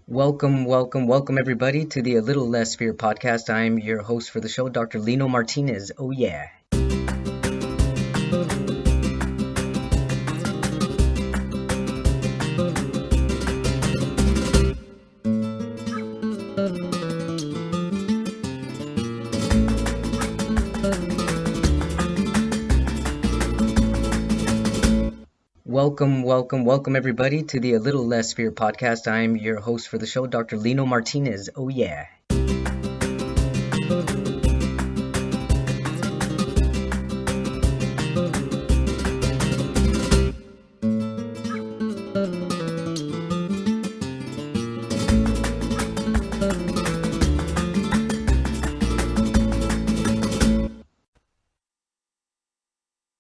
Welcome everybody to the A Little Less Fear podcast. I'm your host for the show, Dr. Lino Martinez. Oh yeah. Welcome everybody to the A Little Less Fear podcast. I'm your host for the show, Dr. Lino Martinez. Oh yeah.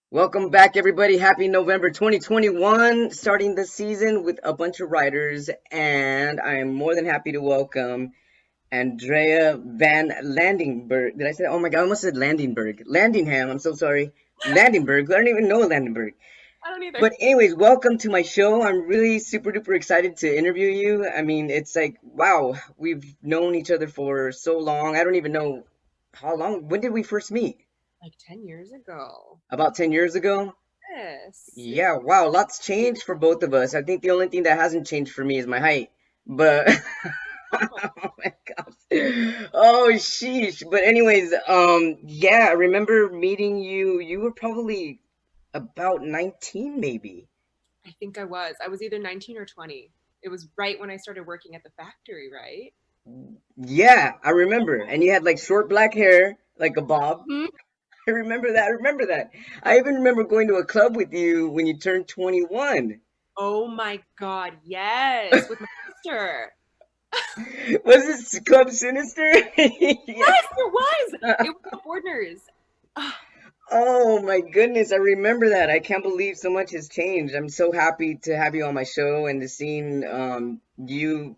Welcome back, everybody. Happy November 2021. Starting the season with a bunch of writers, and I am more than happy to welcome Andrea Van Landingberg. Did I say that? Oh my God, I almost said Landingberg. Landingham, I'm so sorry. Landingberg. I don't even know Landingberg. I don't either. But anyways, welcome to my show. I'm really super duper excited to interview you. I mean, it's like, wow, we've known each other for so long. I don't even know how long. When did we first meet? Like 10 years ago. About 10 years ago? Yes. Yeah, wow, lots changed for both of us. I think the only thing that hasn't changed for me is my height. But oh my gosh. Oh sheesh. But anyways, yeah, I remember meeting you. You were probably about 19 maybe. I think I was. I was either 19 or 20. It was right when I started working at the factory, right? Yeah, I remember. And you had like short black hair, like a bob. Hmm. I remember that. I remember that. I even remember going to a club with you when you turned 21. Oh my God, yes, with my sister. Was it Club Sinister? Yeah. Yes, it was. It was the Bordners. Ah, Oh my goodness, I remember that. I can't believe so much has changed. I'm so happy to have you on my show and to seeing you,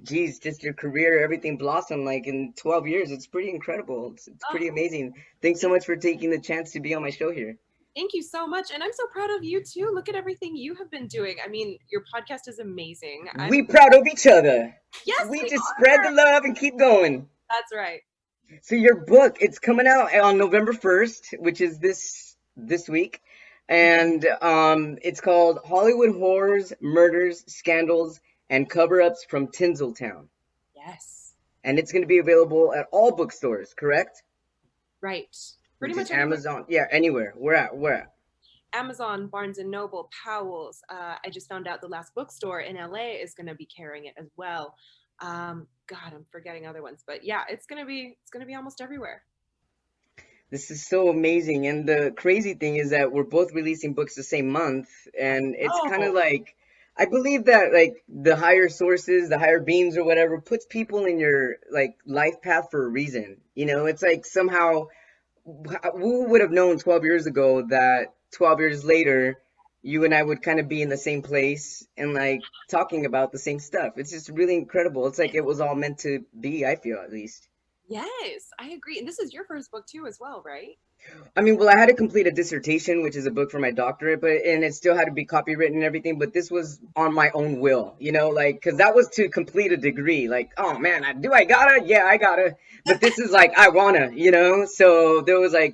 geez, just your career, everything blossom like in 12 years. It's pretty incredible. It's ah, pretty amazing. Thanks so much for taking the chance to be on my show here. Thank you so much. And I'm so proud of you too. Look at everything you have been doing. I mean, your podcast is amazing. We proud of each other. Yes, We we just spread the are. love and keep going. That's right. So your book, it's coming out on November 1st, which is this week. And it's called Hollywood Horrors, Murders, Scandals, and Cover-Ups from Tinseltown. Yes. And it's going to be available at all bookstores, correct? Right. Pretty Which is much everywhere. Amazon. Yeah, anywhere. We're at. Amazon, Barnes and Noble, Powell's. I just found out the last bookstore in LA is going to be carrying it as well. God, I'm forgetting other ones, but yeah, it's gonna be almost everywhere. This is so amazing. And the crazy thing is that we're both releasing books the same month. And it's kind of Oh, like, I believe that like the higher sources, the higher beings or whatever, puts people in your like life path for a reason. It's like somehow who would have known 12 years ago that 12 years later, you and I would kind of be in the same place and like talking about the same stuff. It's just really incredible. It's like it was all meant to be, I feel at least. yes, I agree. And this is your first book too, as well, right? I mean, well, I had to complete a dissertation, which is a book for my doctorate, but and it still had to be copywritten and everything. But this was on my own will, like because that was to complete a degree. Like, oh man, I gotta? Yeah, I gotta. But this is like I wanna. So there was a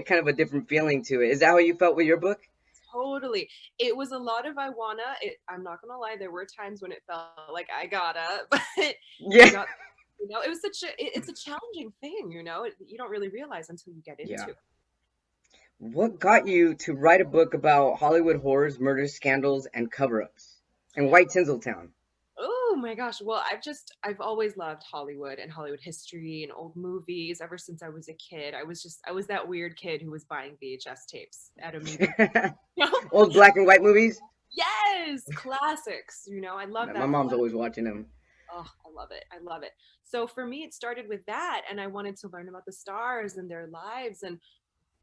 kind of a different feeling to it. Is that how you felt with your book? Totally. It was a lot of I wanna. I'm not gonna lie, there were times when it felt like I gotta, but you Yeah. got, it was it's a challenging thing, you don't really realize until you get Yeah. into it. What got you to write a book about Hollywood horrors, murders, scandals, and cover-ups? And White Tinseltown. Oh my gosh. Well, I've always loved Hollywood and Hollywood history and old movies ever since I was a kid. I was that weird kid who was buying VHS tapes at a movie. You know? Old black and white movies. Yes, classics. I love My that. mom's always watching them. Oh, I love it. I love it. So for me, it started with that, and I wanted to learn about the stars and their lives and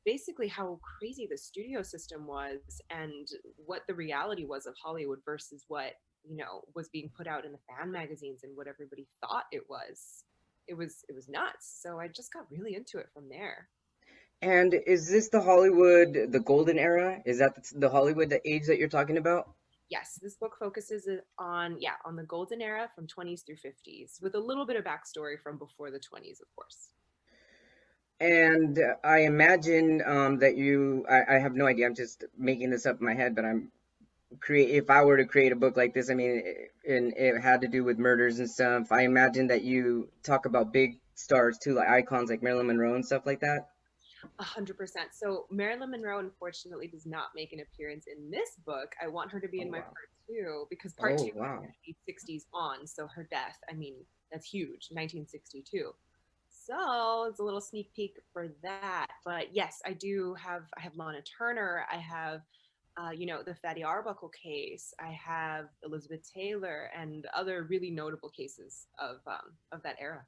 basically how crazy the studio system was and what the reality was of Hollywood versus what, was being put out in the fan magazines and what everybody thought it was. It was nuts. So I just got really into it from there. And is this the Hollywood, the golden era? Is that the Hollywood the age that you're talking about? Yes, this book focuses on, yeah, on the golden era from 20s through 50s with a little bit of backstory from before the 20s, of course. And I imagine that I have no idea. I'm just making this up in my head, but if I were to create a book like this, I mean, and it had to do with murders and stuff, I imagine that you talk about big stars too, like icons like Marilyn Monroe and stuff like that. 100%. So Marilyn Monroe unfortunately does not make an appearance in this book. I want her to be Oh in my wow. part two because part Oh two wow. is 60s on. So her death, I mean, that's huge, 1962. So it's a little sneak peek for that. But yes, I have Lana Turner. I have, the Fatty Arbuckle case. I have Elizabeth Taylor and other really notable cases of that era.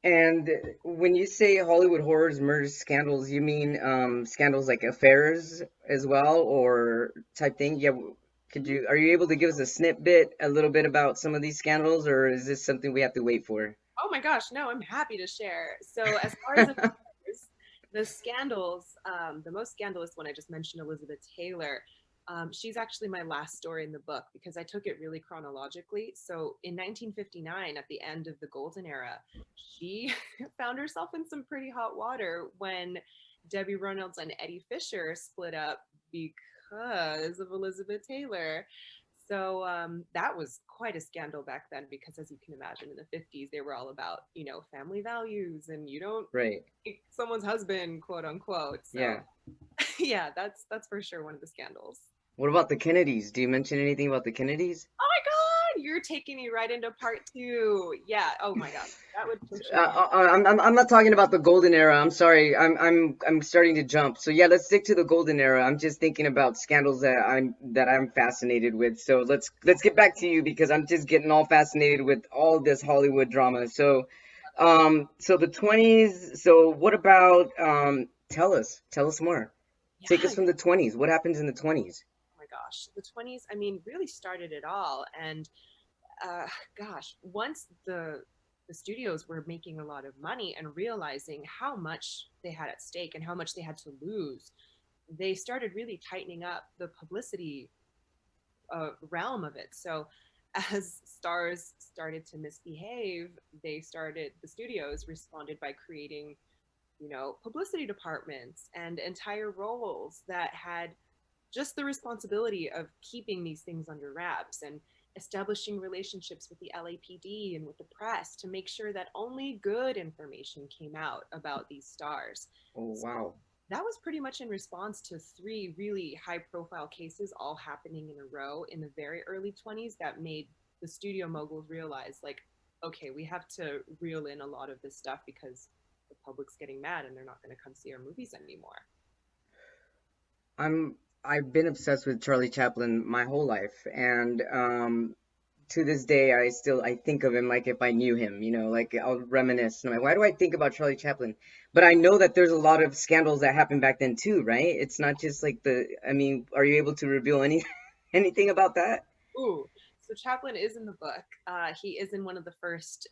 And when you say Hollywood horrors, murders, scandals, you mean scandals like affairs as well, or type thing? Yeah. Are you able to give us a snippet, a little bit about some of these scandals, or is this something we have to wait for? Oh my gosh, no, I'm happy to share. So as far as affairs, the scandals, the most scandalous one I just mentioned, Elizabeth Taylor. She's actually my last story in the book because I took it really chronologically. So in 1959, at the end of the golden era, she found herself in some pretty hot water when Debbie Reynolds and Eddie Fisher split up because of Elizabeth Taylor. So that was quite a scandal back then because, as you can imagine, in the 50s, they were all about, family values and you don't Right. take someone's husband, quote unquote. So Yeah. yeah, that's for sure one of the scandals. What about the Kennedys? Do you mention anything about the Kennedys? Oh my God, you're taking me right into part two. Yeah. Oh my God, that would for sure. I'm not talking about the golden era. I'm sorry. I'm starting to jump. So yeah, let's stick to the golden era. I'm just thinking about scandals that I'm fascinated with. So let's get back to you because I'm just getting all fascinated with all this Hollywood drama. So the 20s. So what about tell us more. Take us Yeah. from the 20s. What happens in the 20s? Oh my gosh, the 20s. I mean, really started it all. And uh, gosh, once the studios were making a lot of money and realizing how much they had at stake and how much they had to lose, they started really tightening up the publicity realm of it. So as stars started to misbehave, the studios responded by creating, publicity departments and entire roles that had just the responsibility of keeping these things under wraps and establishing relationships with the LAPD and with the press to make sure that only good information came out about these stars. Oh So wow. that was pretty much in response to three really high profile cases all happening in a row in the very early 20s that made the studio moguls realize, like, okay, we have to reel in a lot of this stuff because the public's getting mad and they're not going to come see our movies anymore. I've been obsessed with Charlie Chaplin my whole life, and to this day I think of him like if I knew him, like I'll reminisce. And I'm like, why do I think about Charlie Chaplin? But I know that there's a lot of scandals that happened back then too, right? It's not just like I mean, are you able to reveal anything about that? Ooh, so Chaplin is in the book. He is in one of the first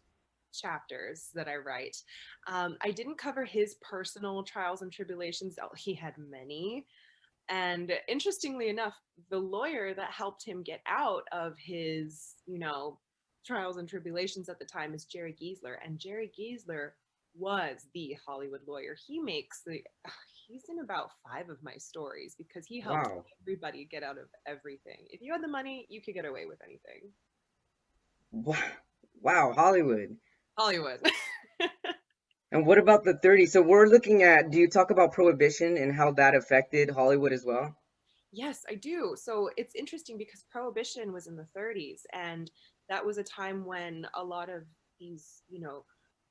chapters that I write. I didn't cover his personal trials and tribulations. Oh, he had many. And interestingly enough, the lawyer that helped him get out of his, trials and tribulations at the time is Jerry Giesler. And Jerry Giesler was the Hollywood lawyer. He's in about five of my stories because he helped Wow. everybody get out of everything. If you had the money, you could get away with anything. Wow, wow, Hollywood. Hollywood. And what about the 30s? So we're looking at, do you talk about Prohibition and how that affected Hollywood as well? Yes, I do. So it's interesting because Prohibition was in the 30s, and that was a time when a lot of these,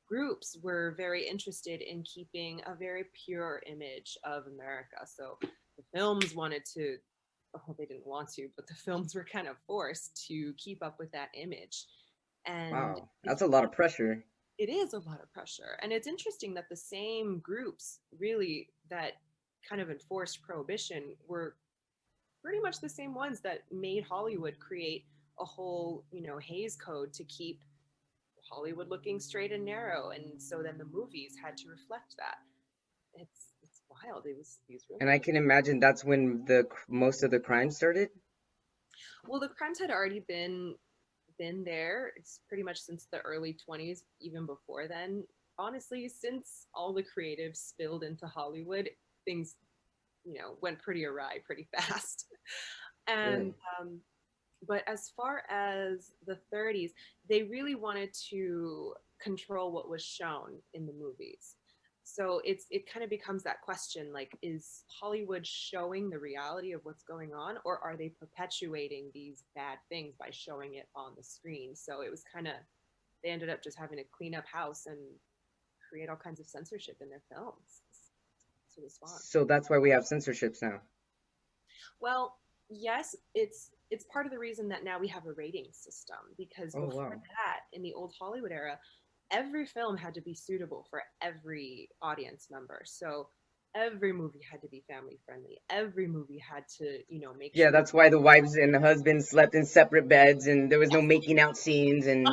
groups were very interested in keeping a very pure image of America. So the films wanted to, oh, they didn't want to, but the films were kind of forced to keep up with that image. And Wow, it's that's a lot of pressure. it is a lot of pressure. And it's interesting that the same groups really that kind of enforced prohibition were pretty much the same ones that made Hollywood create a whole, Hays Code to keep Hollywood looking straight and narrow. And so then the movies had to reflect that. It's wild. It was these And really I can imagine that's when the most of the crime started. Well, the crimes had already been there. It's pretty much since the early 20s, even before then. Honestly, since all the creatives spilled into Hollywood, things, went pretty awry pretty fast. And Really? but as far as the 30s, they really wanted to control what was shown in the movies. So it kind of becomes that question, like, is Hollywood showing the reality of what's going on, or are they perpetuating these bad things by showing it on the screen? So it was kind of, they ended up just having to clean up house and create all kinds of censorship in their films to respond. So that's why we have censorships now. Well, yes, it's part of the reason that now we have a rating system, because Oh before wow. that, in the old Hollywood era, every film had to be suitable for every audience member. So every movie had to be family friendly. Every movie had to, make Yeah, sure. that's why the wives and the husbands slept in separate beds and there was no making out scenes and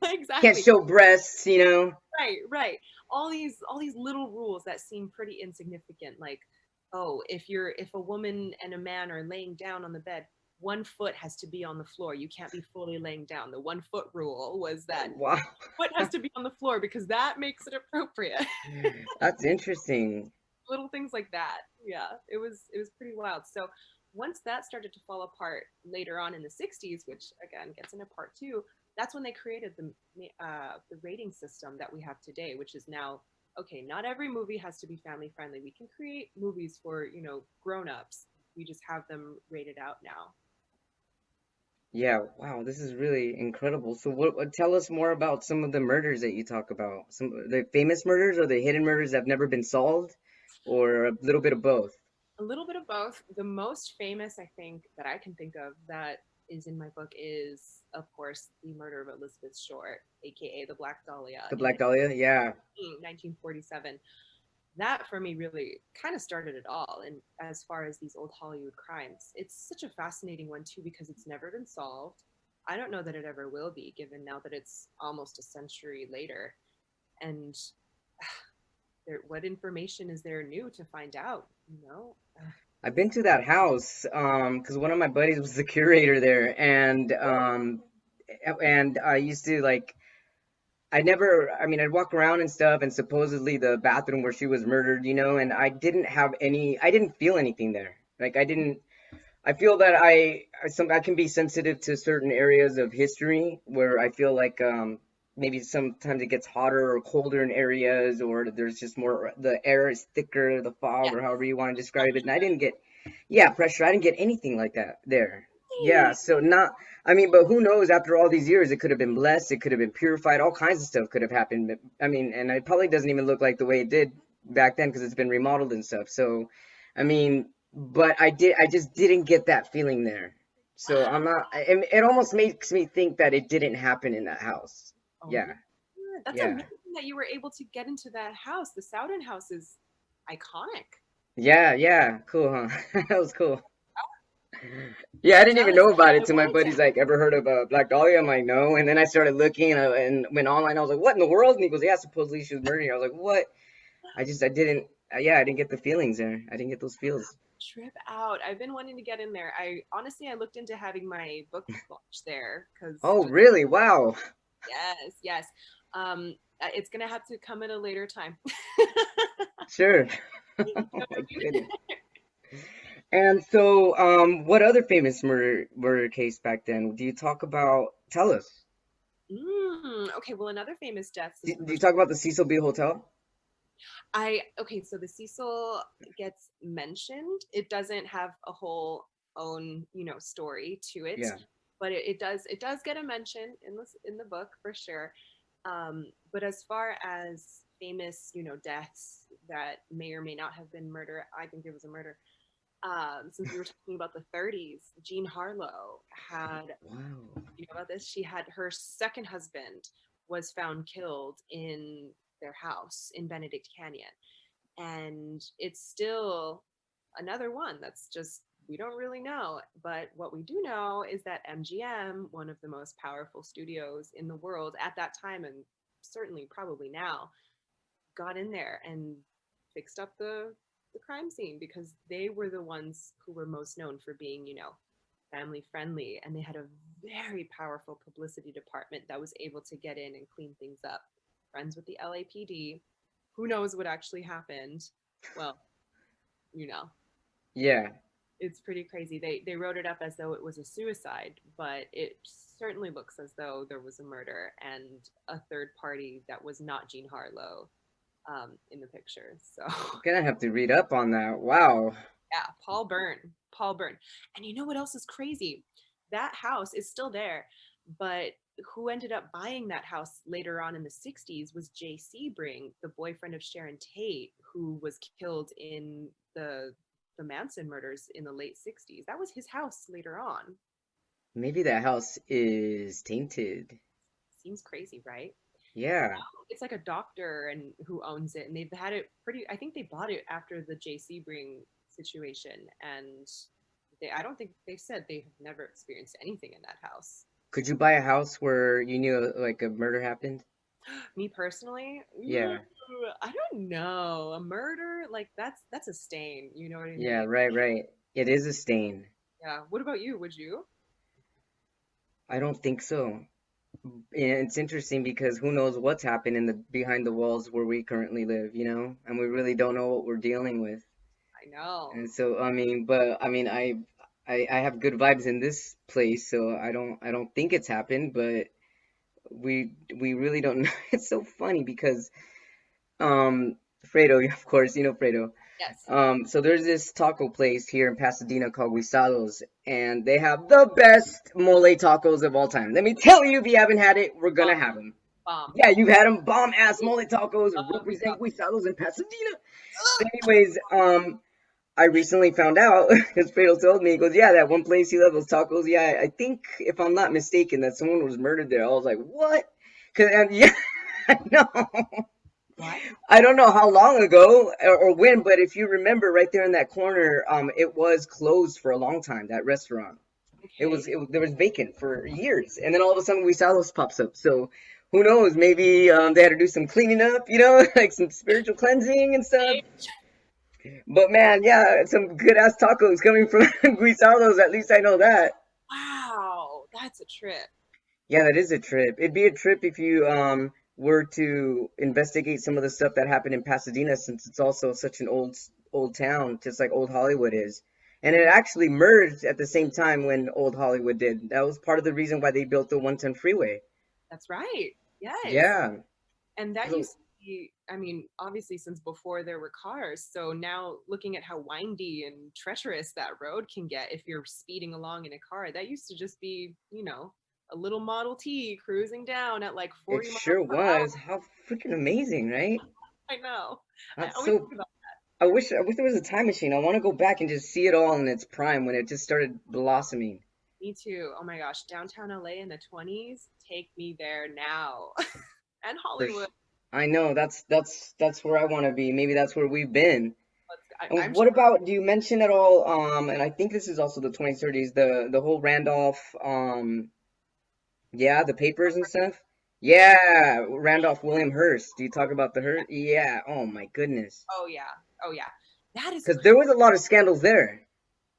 can't Exactly. show breasts, you know? Right, right. All these little rules that seem pretty insignificant, like, oh, if a woman and a man are laying down on the bed, one foot has to be on the floor. You can't be fully laying down. The 1 foot rule was that Wow. foot has to be on the floor because that makes it appropriate. That's interesting. Little things like that. Yeah, it was pretty wild. So once that started to fall apart later on in the 60s, which again gets into part two, that's when they created the rating system that we have today, which is now, okay, not every movie has to be family friendly. We can create movies for, grown-ups. We just have them rated out now. Yeah, wow, this is really incredible. So tell us more about some of the murders that you talk about. Some the famous murders or the hidden murders that have never been solved or a little bit of both. A little bit of both. The most famous, I think, that I can think of that is in my book is, of course, the murder of Elizabeth Short, aka the Black Dahlia, The in Black Dahlia? Yeah. 1947. That for me really kind of started it all. And as far as these old Hollywood crimes, it's such a fascinating one too because it's never been solved. I don't know that it ever will be, given now that it's almost a century later. And what information is there new to find out? I've been It's to that house 'cause one of my buddies was the curator there and I used to like I mean, I'd walk around and stuff, and supposedly the bathroom where she was murdered, you know, and I didn't feel anything there. Like, I feel that I can be sensitive to certain areas of history where I feel like, maybe sometimes it gets hotter or colder in areas, or there's just more, the air is thicker, the fog, yeah. or however you want to describe it. And yeah, pressure. I didn't get anything like that there. Yeah, so not, I mean, but who knows? After all these years, it could have been blessed, it could have been purified, all kinds of stuff could have happened. But, I mean, and it probably doesn't even look like the way it did back then because it's been remodeled and stuff. So, I mean, but I just didn't get that feeling there. So I'm not, it almost makes me think that it didn't happen in that house. Oh my Yeah, God. That's yeah, amazing that you were able to get into that house. The Souden house is iconic. yeah, cool, huh? That was cool. Yeah, I didn't even Jealous. know about it I till my wanted to. buddy's like, ever heard of Black Dahlia? I'm like, no. And then I started looking and went online. I was like, what in the world? And he goes, yeah, supposedly she was murdered. I was like, what? I didn't, yeah, I didn't get the feelings there. I didn't get those feels. Trip out. I've been wanting to get in there. I looked into having my book launch there because Oh, just really? Wow. yes, yes. It's gonna have to come at a later time. Sure. You know Oh what my I mean? goodness. And so, what other famous murder case back then? Do you talk about? Tell us. Okay, well, another famous death Do, is the do you murder. talk about the Cecil B. Hotel? Okay, so the Cecil gets mentioned. It doesn't have a whole own, story to it, Yeah. but it does get a mention in the book for sure. But as far as famous, deaths that may or may not have been murder, I think there was a murder. Since we were talking about the 30s, Jean Harlow had, Wow. about this? She had her second husband was found killed in their house in Benedict Canyon. And it's still another one that's just, we don't really know. But what we do know is that MGM, one of the most powerful studios in the world at that time, and certainly probably now, got in there and fixed up the crime scene because they were the ones who were most known for being, family friendly, and they had a very powerful publicity department that was able to get in and clean things up. Friends with the LAPD. Who knows what actually happened? Well, you know, Yeah. it's pretty crazy. They wrote it up as though it was a suicide, but it certainly looks as though there was a murder and a third party that was not Jean Harlow in the picture. So Gonna have to read up on that. Wow. yeah, Paul Byrne, Paul Byrne. And you know what else is crazy? That house is still there, but who ended up buying that house later on in the 60s was Jay Sebring, the boyfriend of Sharon Tate, who was killed in the Manson murders in the late 60s. That was his house later on. Maybe that house is tainted. Seems crazy, right? Yeah. It's like a doctor and who owns it, and they've had it pretty. I think they bought it after the J. Sebring situation, and I don't think they said they have never experienced anything in that house. Could you buy a house where you knew like a murder happened? Me personally, Yeah. I don't know. A murder, like that's a stain. You know what I Yeah, mean? right, right. It is a stain. Yeah. What about you? Would you? I don't think so. And it's interesting because who knows what's happened in the behind the walls where we currently live, you know? And we really don't know what we're dealing with. I know. And so, I mean, but I mean, I have good vibes in this place, so I don't think it's happened, but we really don't know. It's so funny because Fredo, of course, you know Fredo. Yes. So there's this taco place here in Pasadena called Guisados, and they have the best mole tacos of all time. Let me tell you, if you haven't had it, we're gonna Bomb. have them. Bomb. Yeah, you've had them. Bomb ass mole tacos Yeah. represent Guisados in Pasadena. But anyways, I recently found out because Fredo told me, he goes, yeah, that one place you love those tacos. Yeah, I think if I'm not mistaken, that someone was murdered there. I was like, what? Cause yeah, I know. What? I don't know how long ago or when, but if you remember, right there in that corner, it was closed for a long time. That restaurant, Okay. there was vacant for years, and then all of a sudden, Guisados pops up. So who knows? Maybe they had to do some cleaning up, you know, like some spiritual cleansing and stuff. But man, yeah, some good ass tacos coming from Guisados. At least I know that. Wow, that's a trip. Yeah, that is a trip. It'd be a trip if you were to investigate some of the stuff that happened in Pasadena, since it's also such an old town, just like old Hollywood is. And it Mhm. actually merged at the same time when old Hollywood did. That was part of the reason why they built the 110 freeway. That's right. Yes. Yeah. And that So used to be, I mean, obviously since before there were cars. So now looking at how windy and treacherous that road can get if you're speeding along in a car, that used to just be, a little Model T cruising down at like it 40 miles sure per hour. was. How freaking amazing, right? I know. I That's always so think about I wish there was a time machine. I want to go back and just see it all in its prime when it just started blossoming. me too. Oh my gosh, downtown LA in the 20s, take me there now. And For Hollywood. I know that's where I want to be. Maybe that's where we've been. And I'm what sure. about, do you mention at all, and I think this is also the 2030s, the whole Randolph, yeah, the papers and stuff? Yeah, Randolph William Hearst. Do you talk about the Hearst? Yeah, oh my goodness. Oh yeah. Oh yeah. That is Because there was a lot of scandals there.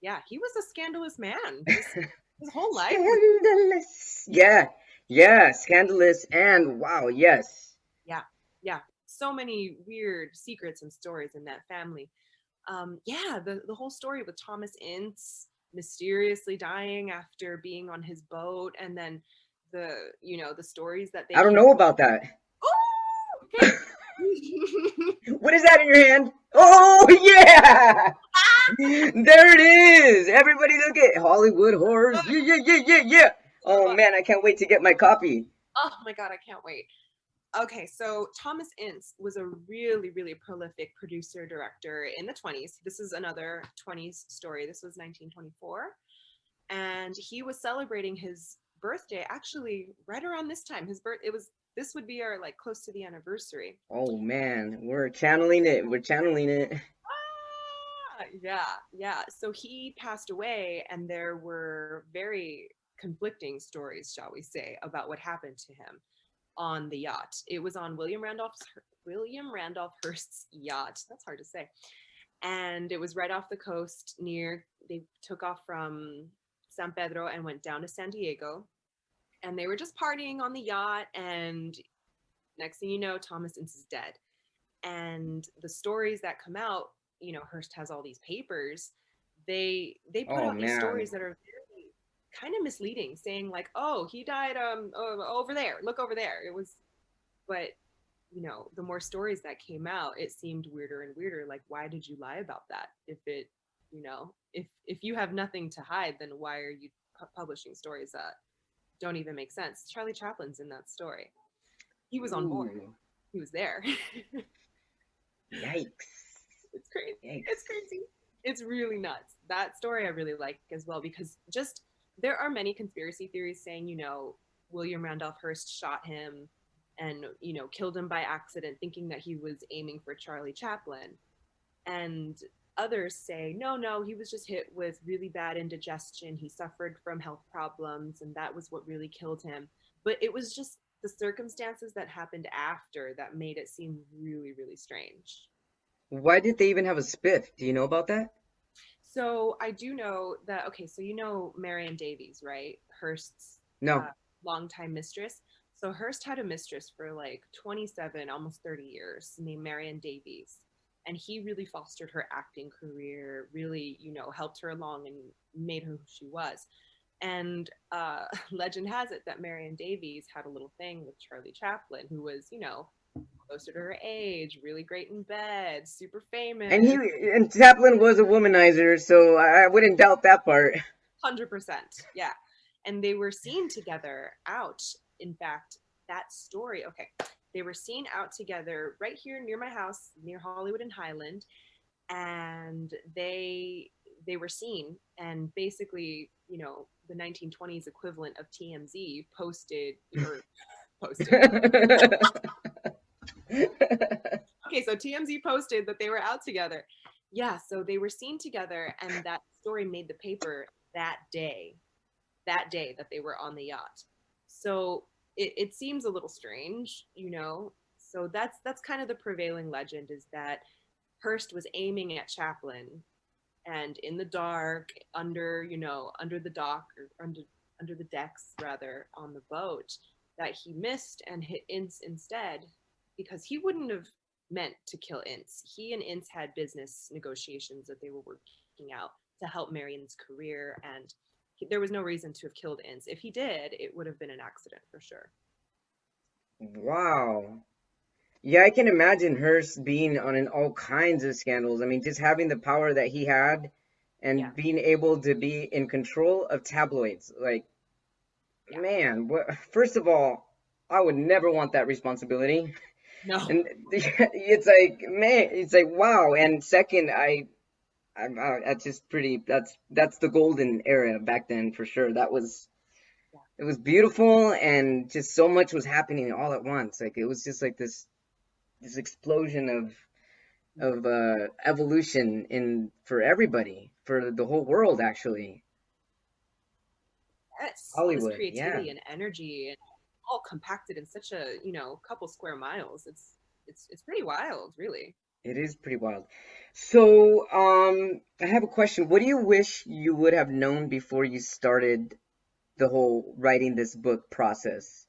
yeah, he was a scandalous man. His whole life was Scandalous. Yeah, yeah, scandalous and wow, yes. yeah, yeah. So many weird secrets and stories in that family. Yeah, the whole story with Thomas Ince mysteriously dying after being on his boat, and then the stories that they I don't came. know about that. Oh, okay. What is that in your hand? Oh, yeah! There it is. Everybody look at Hollywood horrors. Yeah, yeah, yeah, yeah, yeah. Oh man, I can't wait to get my copy. Oh my god, I can't wait. Okay, so Thomas Ince was a really, really prolific producer director in the 20s. This is another 20s story. This was 1924. And he was celebrating his birthday actually right around this time. This would be our like close to the anniversary. Oh man, we're channeling it. We're channeling it. Yeah, yeah. So he passed away, and there were very conflicting stories, shall we say, about what happened to him on the yacht. It was on William Randolph Hearst's yacht. That's hard to say. And it was right off the coast near. They took off from San Pedro and went down to San Diego, and they were just partying on the yacht. And next thing you know, Thomas Ince is dead. And the stories that come out, Hearst has all these papers. They put Oh out these man. stories that are very kind of misleading, saying like, "Oh, he died over there. Look over there." It was, but the more stories that came out, it seemed weirder and weirder. Like, why did you lie about that? If you have nothing to hide, then why are you publishing stories that don't even make sense? Charlie Chaplin's in that story. He was on board. Ooh. He was there. Yikes. It's crazy. It's Yikes. crazy. It's really nuts. That story I really like as well, because just there are many conspiracy theories saying, William Randolph Hearst shot him and, killed him by accident, thinking that he was aiming for Charlie Chaplin. And others say, no, no, he was just hit with really bad indigestion. He suffered from health problems, and that was what really killed him. But it was just the circumstances that happened after that made it seem really, really strange. Why did they even have a spiff? Do you know about that? So I do know that, okay, so Marion Davies, right? Hearst's uh, No. longtime mistress. So Hearst had a mistress for like 27, almost 30 years named Marion Davies. And he really fostered her acting career, really, helped her along and made her who she was. And legend has it that Marion Davies had a little thing with Charlie Chaplin, who was, closer to her age, really great in bed, super And famous. Chaplin was a womanizer, so I wouldn't doubt that part. 100%. Yeah. And they were seen together out. In fact, that story, okay, they were seen out together right here near my house, near Hollywood and Highland. And they were seen, and basically, the 1920s equivalent of TMZ posted. Okay, so TMZ posted that they were out together. Yeah, so they were seen together, and that story made the paper that day that they were on the yacht. So it seems a little strange, So that's kind of the prevailing legend, is that Hearst was aiming at Chaplin, and in the dark, under the dock, or under the decks rather, on the boat, that he missed and hit Ince instead, because he wouldn't have meant to kill Ince. He and Ince had business negotiations that they were working out to help Marion's career, and there was no reason to have killed Ince. If he did, it would have been an accident for sure. Wow. Yeah, I can imagine Hearst being on in all kinds of scandals. I mean, just having the power that he had Yeah, and being able to be in control of tabloids. Like, yeah. man, what, first of all, I would never want that responsibility. No. And it's like, man, it's like, wow. And second, that's just pretty, that's the golden era back then for sure. Yeah. It was beautiful and just so much was happening all at once. Like, it was just like this explosion of evolution in for everybody, for the whole world actually. Yes, all this Hollywood, yeah. creativity and energy, and all compacted in such a couple square miles. It's pretty wild, really. It is pretty wild. So, I have a question. What do you wish you would have known before you started the whole writing this book process?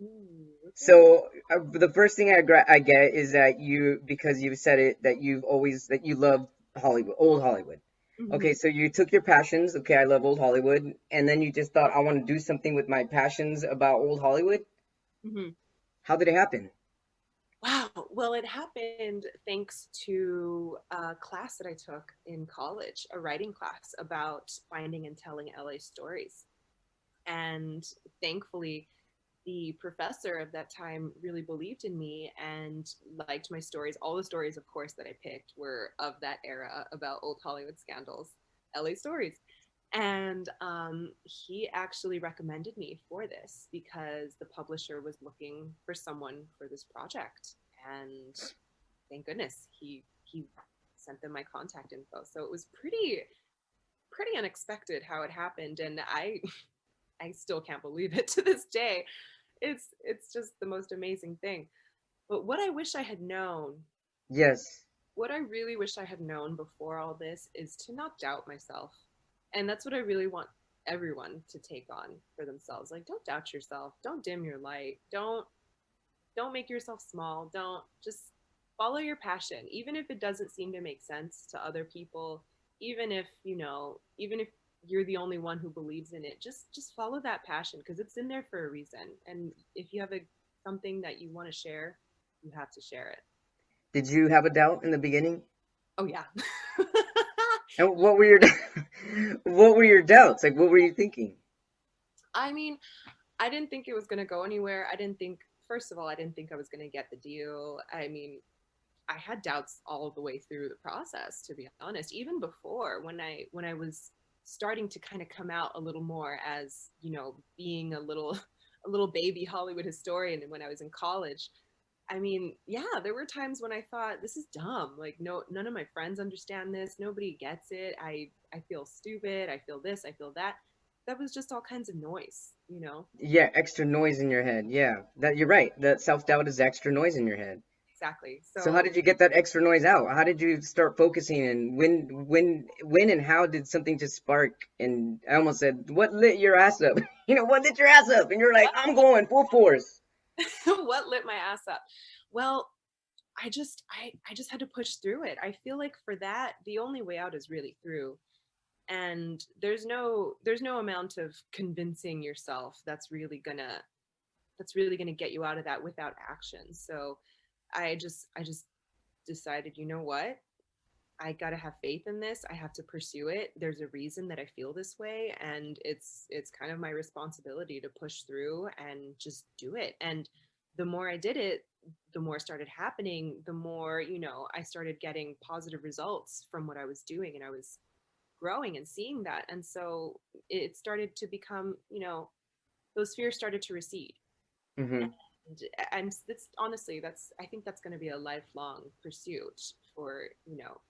Ooh, that's a So, the first thing I get is that because you said it, that that you love Hollywood, old Hollywood. Okay, hmm so you took your passions. Okay, I love old Hollywood, and then you just thought, I want to do something with my passions about old Hollywood. hmm How did it happen? Wow. Well, it happened thanks to a class that I took in college, a writing class about finding and telling LA stories. And thankfully, the professor of that time really believed in me and liked my stories. All the stories, of course, that I picked were of that era about old Hollywood scandals, LA stories. And he actually recommended me for this because the publisher was looking for someone for this project. And thank goodness he sent them my contact info. So it was pretty unexpected how it happened, and I still can't believe it to this day. It's just the most amazing thing. But what I wish I had known, Yes. what I really wish I had known before all this, is to not doubt myself. And that's what I really want everyone to take on for themselves. Like, don't doubt yourself. Don't dim your light. Don't make yourself small. Don't just follow your passion, even if it doesn't seem to make sense to other people. Even if even if you're the only one who believes in it, just follow that passion because it's in there for a reason. And if you have something that you want to share, you have to share it. Did you have a doubt in the beginning? Oh yeah. And what were your what were your doubts? Like, what were you thinking? I mean, I didn't think it was going to go anywhere. I didn't think, first of all, I didn't think I was going to get the deal. I mean, I had doubts all the way through the process, to be honest. Even before, when I was starting to kind of come out a little more as, being a little a little baby Hollywood historian, and when I was in college, I mean, yeah, there were times when I thought this is dumb. Like, no, none of my friends understand this. Nobody gets it. I feel stupid. I feel this. I feel that. That was just all kinds of noise. Yeah, extra noise in your head. Yeah, that you're right. That self-doubt is extra noise in your head. Exactly. So how So did you get that extra noise out? How did you start focusing, and when and how did something just spark? And I almost said, what lit your ass up? What lit your ass up? And you're like, what I'm going full force. what lit my ass up? Well, I just had to push through it. I feel like for that, the only way out is really through. And there's no amount of convincing yourself that's really gonna get you out of that without action. So I just decided, you know what? I got to have faith in this. I have to pursue it. There's a reason that I feel this way, and it's kind of my responsibility to push through and just do it. And the more I did it, the more started happening, the more, I started getting positive results from what I was doing, and I was growing and seeing that. And so it started to become, those fears started to recede. Hmm. And that's honestly, I think that's going to be a lifelong pursuit for,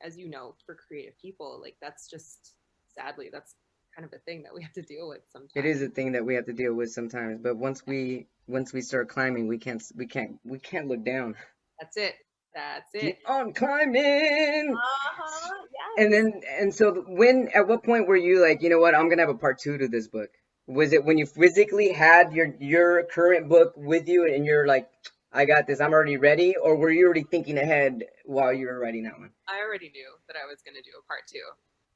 as you know, for creative people. Like, that's just, sadly, that's kind of a thing that we have to deal with It sometimes. is a thing that we have to deal with sometimes, but once we start climbing, we can't look down. That's it. That's it. Keep on climbing. Uh-huh. And Yes. then, and so at what point were you like, you know what, I'm gonna have a part two to this book? Was it when you physically had your current book with you and you're like, I got this, I'm already ready, or were you already thinking ahead while you were writing that one? I already knew that I was going to do a part two.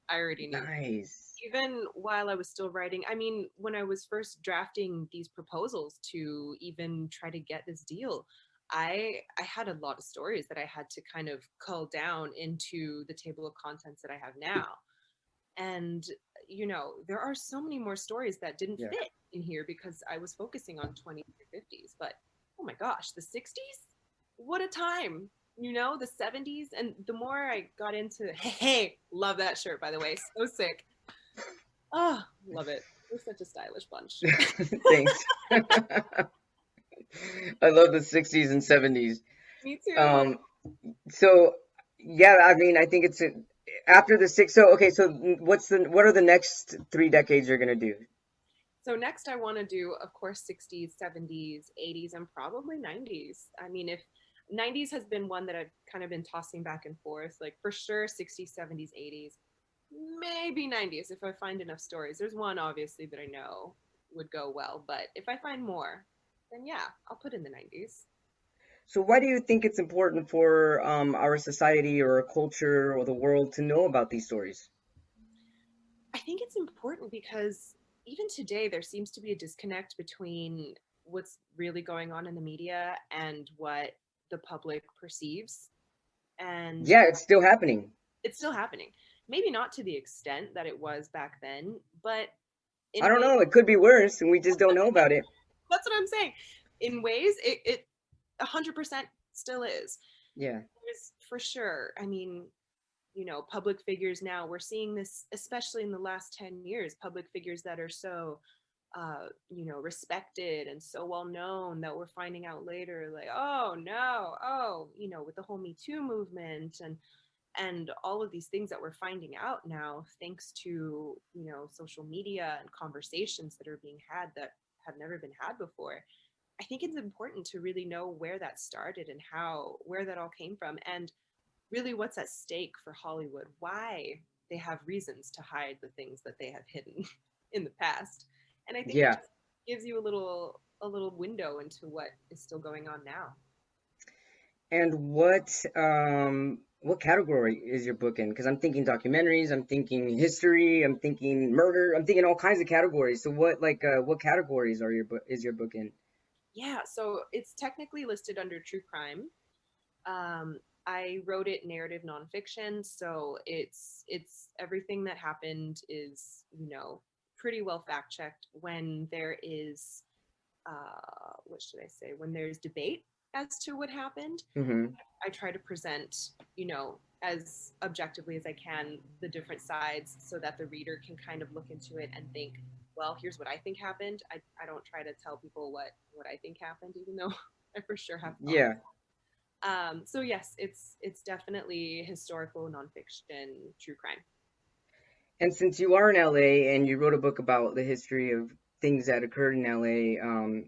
I already knew. Nice. Even while I was still writing, I mean, when I was first drafting these proposals to even try to get this deal, I had a lot of stories that I had to kind of cull down into the table of contents that I have now. And there are so many more stories that didn't Yeah. fit in here because I was focusing on 20s or 50s. But oh my gosh, the 60s? What a time. The 70s. And the more I got into, hey, love that shirt, by the way. So sick. Oh, love it. We're such a stylish bunch. Thanks. I love the 60s and 70s. Me too. Um, so yeah, I mean, I think after the six. So okay, so what are the next 3 decades you're gonna do? So next I want to do, of course, 60s, 70s, 80s, and probably 90s. I mean, if 90s has been one that I've kind of been tossing back and forth, like for sure 60s, 70s, 80s, maybe 90s if I find enough stories. There's one obviously that I know would go well, but if I find more, then yeah, I'll put in the 90s. So why do you think it's important for our society or our culture or the world to know about these stories? I think it's important because even today there seems to be a disconnect between what's really going on in the media and what the public perceives. And Yeah, it's still happening. it's still happening. Maybe not to the extent that it was back then, but I in don't ways, know. It could be worse, and we just don't know about it. that's what I'm saying. In ways, it 100% still is. Yeah. There's for sure. I mean, public figures now, we're seeing this, especially in the last 10 years, public figures that are so respected and so well known that we're finding out later, like, oh no, oh, with the whole Me Too movement and all of these things that we're finding out now, thanks to, social media and conversations that are being had that have never been had before. I think it's important to really know where that started and where that all came from, and really what's at stake for Hollywood, why they have reasons to hide the things that they have hidden. in the past. And I think it Yeah. just gives you a little window into what is still going on now. And what category is your book in? Because I'm thinking documentaries, I'm thinking history, I'm thinking murder, I'm thinking all kinds of categories. So what categories are your book is your book in? Yeah, so it's technically listed under true crime. Um, I wrote it narrative nonfiction, so it's everything that happened is, you know, pretty well fact checked. When there is what should I say? When there's debate as to what happened, Hmm. I try to present, you know, as objectively as I can the different sides so that the reader can kind of look into it and think, well, here's what I think happened. I don't try to tell people what I think happened, even though I for sure have thoughts. Yeah. So yes, it's definitely historical nonfiction true crime. And since you are in LA and you wrote a book about the history of things that occurred in LA,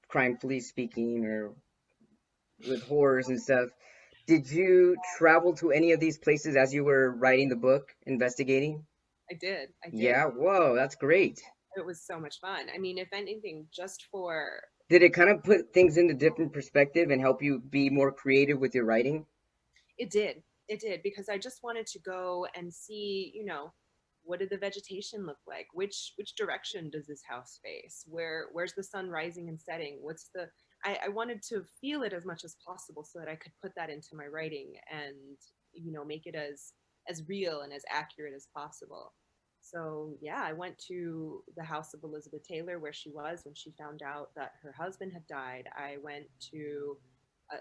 crime police speaking or with horrors and stuff, did you travel to any of these places as you were writing the book, investigating? I did. I did. Yeah, whoa, that's great. It was so much fun. I mean, if anything, just for Did it kind of put things into different perspective and help you be more creative with your writing? it did. It did because I just wanted to go and see, you know, what did the vegetation look like? Which direction does this house face? Where's the sun rising and setting? What's the I wanted to feel it as much as possible so that I could put that into my writing and, you know, make it as real and as accurate as possible. So yeah, I went to the house of Elizabeth Taylor where she was when she found out that her husband had died. I went to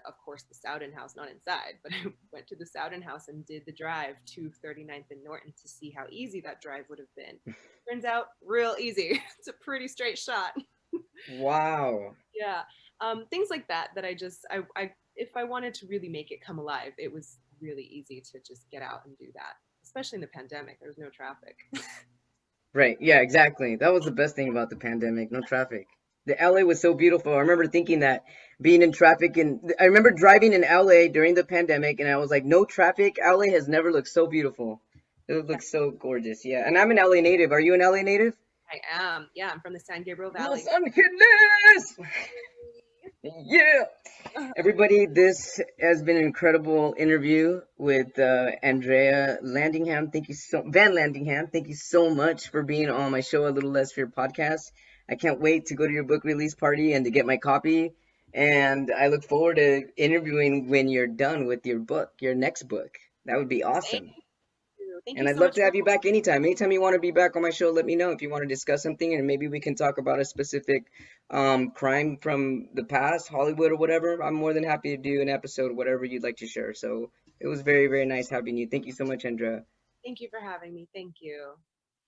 of course, the Sowden House, not inside, but I went to the Sowden House and did the drive to 39th and Norton to see how easy that drive would have been. Turns out, real easy. It's a pretty straight shot. Wow. Yeah, things like that. That if I wanted to really make it come alive, it was really easy to just get out and do that. Especially in the pandemic, there was no traffic. Right. Yeah, exactly. That was the best thing about the pandemic. No traffic. The LA was so beautiful. I remember thinking that being in traffic and I remember driving in LA during the pandemic and I was like, no traffic. LA has never looked so beautiful. It Yeah, looks so gorgeous. Yeah. And I'm an LA native. Are you an LA native? I am. Yeah, I'm from the San Gabriel Los Valley. Angeles. Yeah. Everybody, this has been an incredible interview with Andrea Landingham. Thank you so Van Landingham. Thank you so much for being on my show, A Little Less Fear podcast. I can't wait to go to your book release party and to get my copy. And I look forward to interviewing when you're done with your book, your next book. That would be Thank awesome. you. Thank you And I'd so love much to for have you back anytime. Anytime you want to be back on my show, let me know if you want to discuss something, and maybe we can talk about a specific crime from the past, Hollywood or whatever. I'm more than happy to do an episode, whatever you'd like to share. So it was very, very nice having you. Thank you so much, Andrea. thank you for having me. Thank you.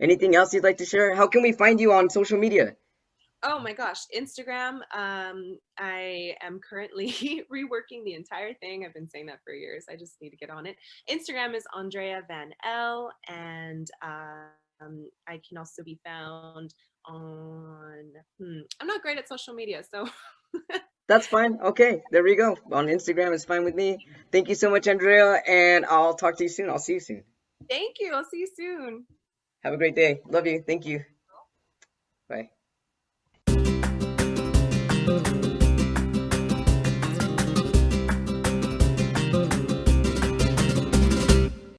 Anything else you'd like to share? How can we find you on social media? Oh my gosh, Instagram. I am currently reworking the entire thing. I've been saying that for years. I just need to get on it. Instagram is Andrea Van L, and I can also be found on. I'm not great at social media, so That's fine. Okay, there we go. On Instagram is fine with me. Thank you so much, Andrea, and I'll talk to you soon. I'll see you soon. thank you. I'll see you soon. Have a great day. Love you. Thank you. Bye.